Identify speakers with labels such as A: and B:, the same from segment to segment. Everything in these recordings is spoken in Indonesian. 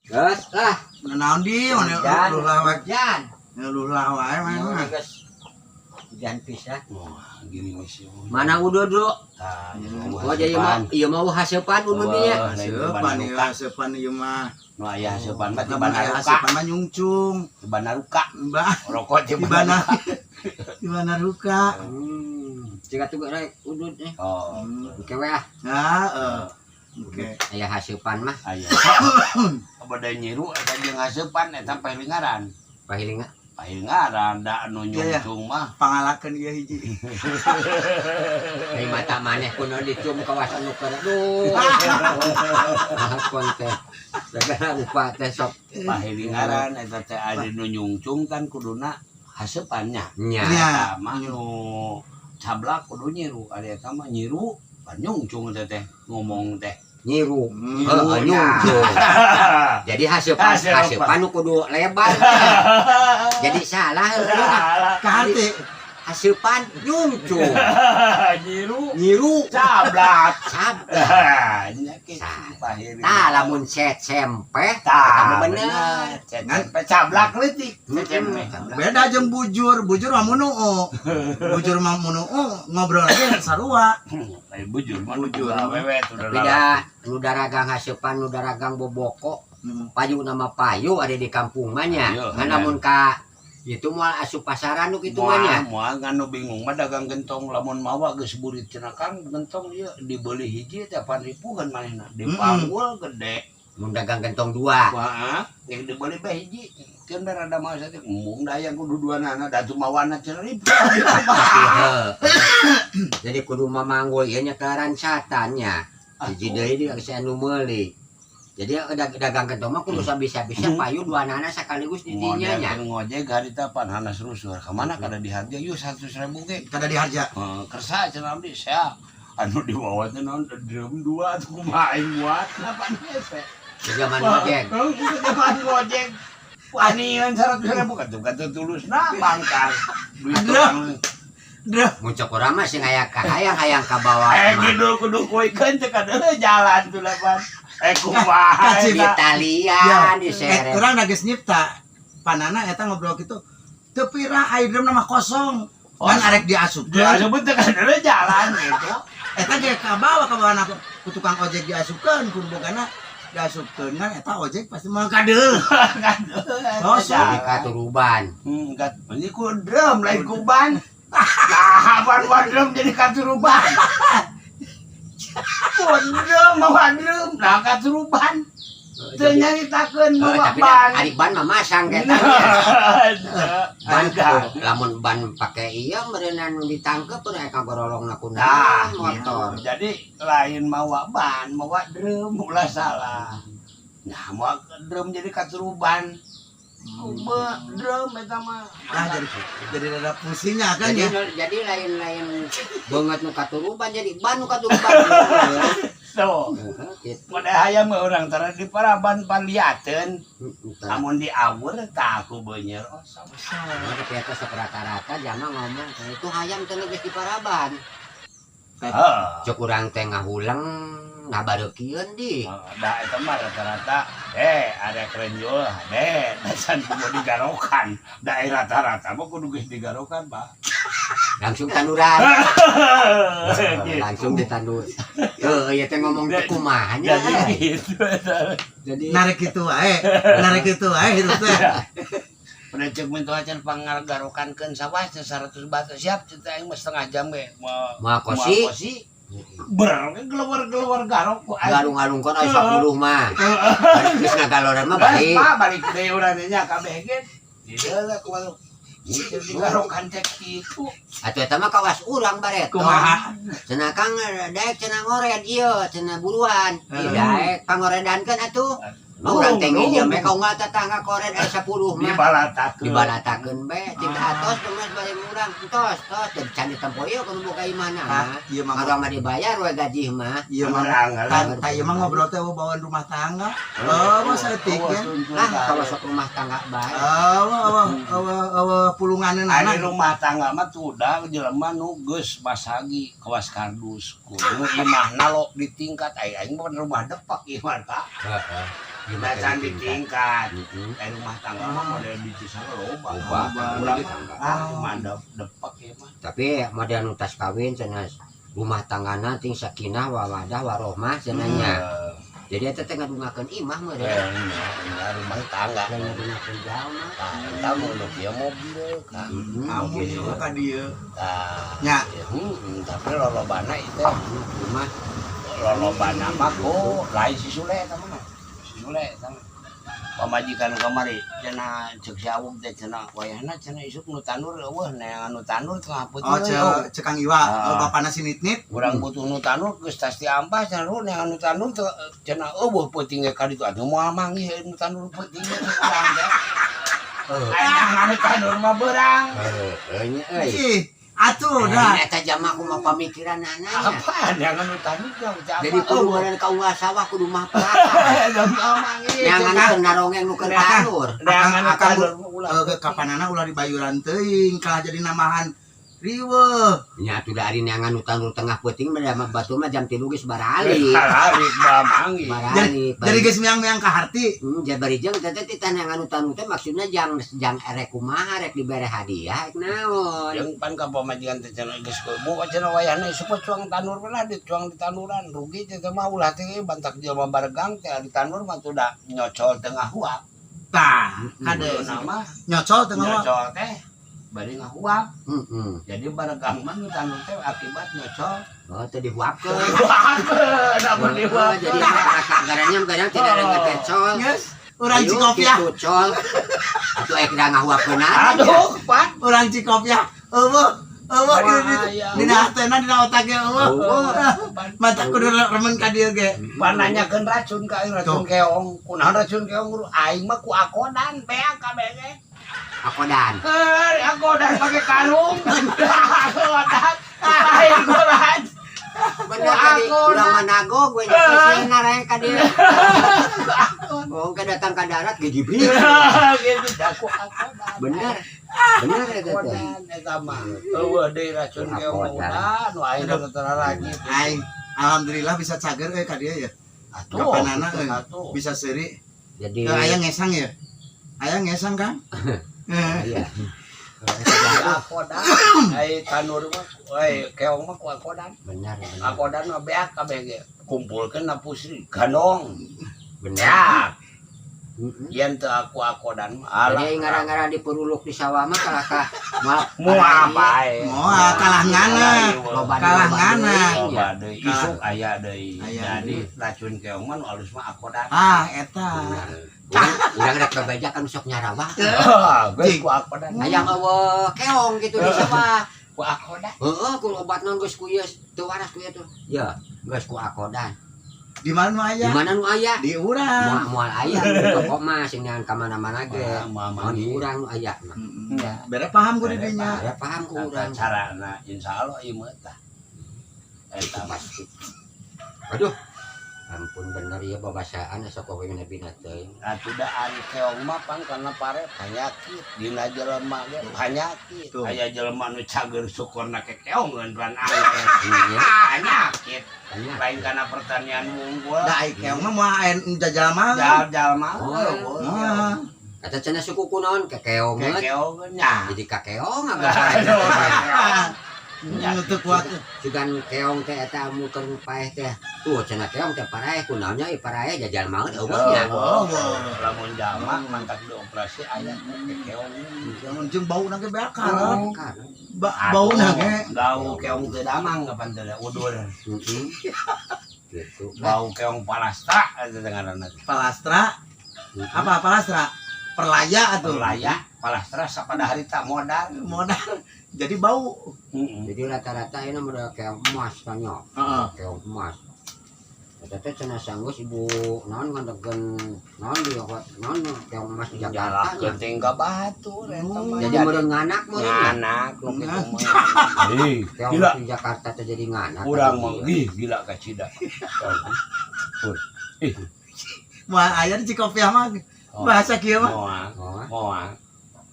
A: Geus lah.
B: Naon di mana lu lawak
A: Jan.
B: lu lawak mah.
A: Geus. Hujan pisan.
C: Wah, gini misi.
A: Mana ududu? Oh jadi mah ieu mah hasepan ududnya.
B: Hasepan ieu mah.
C: Nu aya hasepan mah di
B: Lamun aya
C: Banaruka.
B: hasepan mah nyungcung.
C: Di Banaruka.
B: Mbah,
C: Rokok di
B: di mana?
C: Banaruka.
B: Di mana ruka?
A: Jika tuh rek udud nih.
C: Oh,
A: Oke we ah.
B: Heeh. Oke.
A: Aya hasepan mah.
C: aya. Bade nyiru eta jeung hasepan eta pahilingaran.
A: Pahilinga.
C: Pahilingaran da anu nyungcung mah.
B: Pangalakeun ieu hiji.
A: Ai mata maneh kuno dicium kawasan nu keur. Duh. Kon teh. Sagana rupa teh sok
C: Pahilingaran eta teh adi nu nyungcung kan kuduna hasepannya.
A: nya.
B: Nya.
C: Eta mah nu cablak kudu nyiru, ari eta mah nyiru pan nyungcung teh ngomong teh.
A: Nyiru.
B: Nyiru,
A: Heeh nyungcung. Jadi hasepan nu kudu lebar. Jadi salah
B: Kahati.
A: hasepan nyungcung.
C: Nyiru cablak.
A: Sabar.
C: Nya kitu pahilingaran.
A: Tah lamun sempe
C: tah
A: bener.
C: Ngan cablak leutik.
B: Beda jeung bujur mah munuu. Bujur mah munuu ngobrol aja sarua.
C: Lain bujur mah
B: Bujur.
C: wewe tuh
A: Beda nu daragang hasepan nu daragang boboko. Payu nama payu ada di kampung mah nya.
C: Ayo,
A: Ngan lamun ka itu moal asup pasaran nu kitu mah nya.
C: Moal nganu bingung mah dagang gentong lamun mawa geus burit cenah Kang gentong ieu dibeli hiji teh 8.000-an manehna. Dipanggul gede.
A: Mun dagang gentong dua.
C: Wah, yang dibeli bae hiji. Keun rada masa teh mung daya kudu duanana da mawana cenah ribu.
A: Jadi kudu mamanggul ieu nya karansatan nya. Hiji deui di anu meuli. Jadi dagang gentong mah kudu sabisa-bisa payu duanana sakaligus di dinya nya.
C: Ngojek harita pan hanas rusur. Ka mana kada diharga yeuh 100.000 ge.
B: Kada diharja.
C: Kersa cenah abdi saya anu dibawa teh naon drum 2 tuh kumaha aing muat napan hese.
A: Zaman ojek.
C: Zaman ngojek. Wanian 100.000 katu tulus nah bangkar. Duit orang.
A: Muncul urang mah sing aya kahayang-hayang ka bawah.
C: Gidul kudu koikeun teh kada jalan tuh lapan. Kumaha
A: Di Italian di seret.
B: Urang da geus nyipta. Panana eta ngobrol kitu. Teu pira ayeuna mah kosong. Kan arek diasupkeun.
C: Dia sebut teh kada jalan gitu.
B: Eta ge ka bawah ku tukang ojek diasupkeun kudu bogana diasupkeun kan eta ojek pasti mah kadeul.
A: Jadi katuruban.
C: Enggak, ini ku drum lain ku ban. Nah, ban drum jadi katuruban. Drum mau drum, nah katuruban. Teu nyaritakeun bawa
A: Tapi
C: ban.
A: ari ban mah masang eta. Ban lamun ban pake ieu meureunna nu ditangkep teh aya kagorolongna ku
C: Nah,
A: motor.
C: Jadi lain mawa ban, mawa drum ulah salah. Nah, mawa drum jadi katuruban. Kuba drum eta mah.
B: Nah jadi rada pusingnya kan ya.
A: Jadi lain-lain banget nu katuruban jadi ban nu katuruban.
C: So, pada hayam orang tara di paraban panliateun. Amun di awur tah aku beunyer oh sama-sama.
A: Tapi eta sok rata-rata jama ngomong itu hayam teh geus di paraban.
C: Heeh.
A: Cuk urang teh ngahulang ngabareukieun di.
C: Da eta mah rata-rata ada kerenjol dasan kudu digarokan. Da rata-rata mah kudu geus digarokan, Pak.
A: Langsung tanduran. Langsung ditandur. Ieu teh ngomong teh kumaha nya.
C: Jadi
B: Narik kitu wae hirup teh.
C: pada cek minta acan pangargarokankeun sawah 100 batu siap cerita aing mah setengah jam ge
A: Moal kosi.
C: Geluar garok ku aing.
A: Garung-garungkeun aya 10 mah. Geus ngagaloran mah
C: Balik
A: baik.
C: balik deui urang nya kabeh ge. Dieu lah kumaha. Jadi garokan cek kitu.
A: Atuh eta mah kawas urang baret.
B: Kumaha?
A: Cenah Kang daek cenah ngored ieu cenah buruan. Daek pangoredankeun atuh. Urang teh ngijeu me kaunggah tetangga kored aya 10 mah. Dibalatakeun be cik atos geus bari urang tos jadi can ditempo ieu kudu boga imana.
B: Ieu mah
A: Urang mah dibayar we gaji mah.
B: ieu mah ieu mah ngobrol teh bawaan rumah tangga. Mah saeutik ya.
A: Kalau sok rumah tangga bae.
B: Pulunganeun
C: Ada
B: anak.
C: rumah tangga mah tudah jelema nu geus basagi kawas kardus kudu imahna lo di tingkat aing mah rumah depak ieu mah Pak.
A: Heeh.
C: Dacan di tingkat. Rumah tangga mah model di Cisarua loba. Urang mandap depak ya mah.
A: Tapi model nu tas kawin cenah rumah tanggana ting sakinah wawadah warohmah cenahnya. Jadi eta teh ngadungakeun imah mah
C: Rumah tangga.
A: lain ngadungakeun jalma.
C: Kita mau lu kieu mobil kan.
B: Amun juga ka dieu.
C: Nya. Tapi lolobana itu
A: Rumah
C: lolobana mah ku lain si Sule eta mah. Si Sule eta mah. Pamajikan kamari cenah ceuk si Awung teh cenah wayahna cenah isuk nu tanur eueuh neangan nu tanur tengah putih.
B: Cek Kang Iwa, bapana si Nitnit.
C: Urang butuh nu tanur geus tas ti ampas cenah lu neangan nu tanur teu cenah eueuh peuting ge ka ditu atuh moal manggih nu tanur peuting ge urang teh. Neangan nu tanur mah beurang.
A: nya euy.
B: Ih, atuh dah.
A: Eta jama kumaha pamikiran ananya.
C: Apaan neangan nu tanur
A: Jadi kudu ngaran ka ulah sawah kudu mah pelaka. Jangan narongeng nu keur tanur.
C: Neangan nu tanur ulah.
B: Kapanana ulah di Bayuran teuing kalah jadi namahan riweuh.
A: Nya atuh da ari neangan nu tanur tengah peuting mah batur mah jam 3 geus baralik.
C: Balik mah manggih.
A: Baralik.
B: Jadi geus meang-meang ka harti.
A: Jabari jeung teh teh neangan nu tanur teh maksudna jang erek kumaha rek dibere hadiah naon.
C: Yang pan ka pamajikan teh cenah geus moga cenah wayahna supaya cuang tanur mah dicuang di tanuran rugi teh mah ulah teh bantak jelema baregang teh di tanur mah tuh da nyocol tengah huap.
B: Tah, kade
C: nama
B: nyocol tengah wa.
C: nyocol teh bari ngahuap.
A: Heeh.
C: Jadi baregang mah nu tanur teh akibat nyocol.
A: Oh teh dihuapkeun.
C: Namun dihuap.
A: Jadi garanya kadang tidak ada kecol.
B: Geus urang Cikopiah.
A: Col. Atuh ek da ngahuapkeun
C: Aduh, Pak.
B: Urang Cikopiah. Eueuh dina hatena dina otak ge eueuh. Mata kudu remen ka dieu ge.
C: Pananyakeun racun ka aing racun keong. Kunaon racun keong? Aing mah ku akodan beak kabeh ge.
A: Akodan.
C: Akodan pake karung. Akodan. Aing kurat.
A: Bener tadi udah manago gue nyekesina raya ka dieu. Oh ke datang ka darat ge jibri.
C: Gitu aku akodan.
A: Bener. Bener eta teh.
C: Akodan eta mah. Eueuh deui racun keong udah nu aing teu lagi.
B: Aing alhamdulillah bisa cager ka dieu ya.
C: Atuh.
B: Kapanana bisa seuri.
A: Jadi
B: Aya ngesang ya? Aya ngesang kan?
A: iya.
C: Akodan. Ai tanur mah keong mah ku akodan.
A: Bener.
C: Akodan mah beak kabeh ge. Kumpulkeun na pusri gandong.
A: Bener.
C: Yen teu aku akodan mah
A: Jadi ngarang-ngarang dipuruluk di sawah mah kalah ka
C: moal bae.
B: Moal kalah ngana. Kalah ngana.
C: Loba deui isuk aya deui. Jadi racun keong mah nu alus mah akodan.
B: Ah eta.
A: Urang rek babaja kan sok nyarawah.
C: Geus ku akodan.
A: Hayang eueuh keong gitu di sawah.
C: Ku akodan.
A: Heeh, ku obat naon geus ku ieu teu waras ku ieu tuh. Ya, geus ku akodan.
B: Di mana nu aya?
A: Di mana nu aya?
B: Di urang.
A: Moal aya di toko mah sing neangan ka mana-mana ge. Mun di urang nu aya mah.
B: Bere paham ku di dinya.
A: Ya paham ku urang.
C: Carana insyaallah ieu mah tah.
A: Eta pasti. Aduh. Ampun bener ya babasaan asa kowe bina teuing.
C: Atuh da ari keong mah pan karena pare panyakit dina jelema ge panyakit. Aya jelema nu cager syukurna ke keong ngeunran angin.
A: Iya,
C: Panyakit.
A: banyak.
C: Lain karena pertanian unggul.
B: Da ai keong mah moal aen jajal mah.
C: Jal mah.
B: Ah.
A: Kata cenah suku kunaon kekeong
C: Ke
A: geut.
C: keong nya.
A: Jadi kakeong agak
B: Nutup kuat.
A: Sugan keong teh eta muker paeh teh. Tuh cenah keong teh paraeh kunaonnya ieu paraeh jajal maut eueuhnya.
C: Lamun jalma mantak dioperasi aya ke keong.
B: Jangan jeung bauna ge beak
A: Karep.
B: karep. Bauna ge.
C: Bau keong teu damang kapan teu udur.
A: Heeh. Gitu.
C: Bau keong palastra eta ngaranna.
B: Palastra. Apa palastra? Perlaya atuh.
C: Layak palastra sapada harita modal.
B: Modal. Jadi bau.
A: Jadi rata-rata ini modal keong emas tanya.
B: Heeh.
A: Keong emas. Eta teh cenah sanggeus ibu naon ngandekeun naon di naon keong emas di Jakarta.
C: Jalan penting ka batu eta mah.
A: Jadi meureun nganak meureun.
C: anak nu kitu mah.
A: Keong
C: Gila.
A: di Jakarta teh jadi nganak.
C: Urang mah gila ka cida.
B: Moal aya di Cikopiah mah. Bahasa kieu mah.
C: Moal. Moal.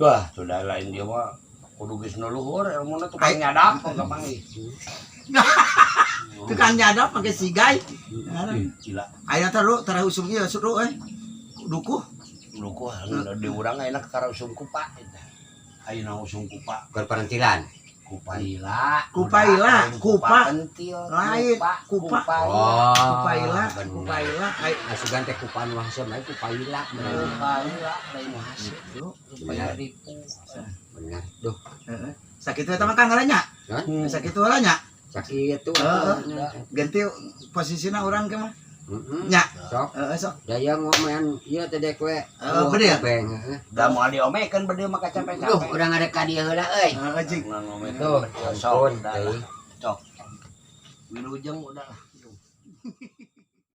C: Wah, sudah lain dia mah kudu geus nu luhur ilmuna tukang nyadap kok panggih.
B: Tukang nyadap pake sigai.
C: Gila.
B: Aya teh lu usum ieu suruh dukuh.
C: Dukuh di urang enak karo usung kupa. Ayeuna usung kupa
A: Perperintilan.
C: kupaila
B: kupa
C: pentil
B: lain kupa
A: Oh,
B: kupaila
A: bener. Asugan teh kupan wangseum aya kupaila.
C: kupaila lain hasil lu supaya ripu
A: Bener. Duh,
B: heeh sakitu eta mah Kang nya sakitu heula nya
A: sakit tuh.
B: ganti posisina urang ke mah
A: Heeh.
B: nya
A: Sok.
B: sok
A: Daya ngomen ieu teh dek we.
B: Bede ya?
A: Beng.
C: da moal diomekeun bade mah
A: Duh,
C: capek-capek
A: urang ada ka dieu heula euy.
B: heeh cik
C: ngomekeun
A: Tuh,
C: sok
A: ampun, teh.
C: cok wilujeng udah lah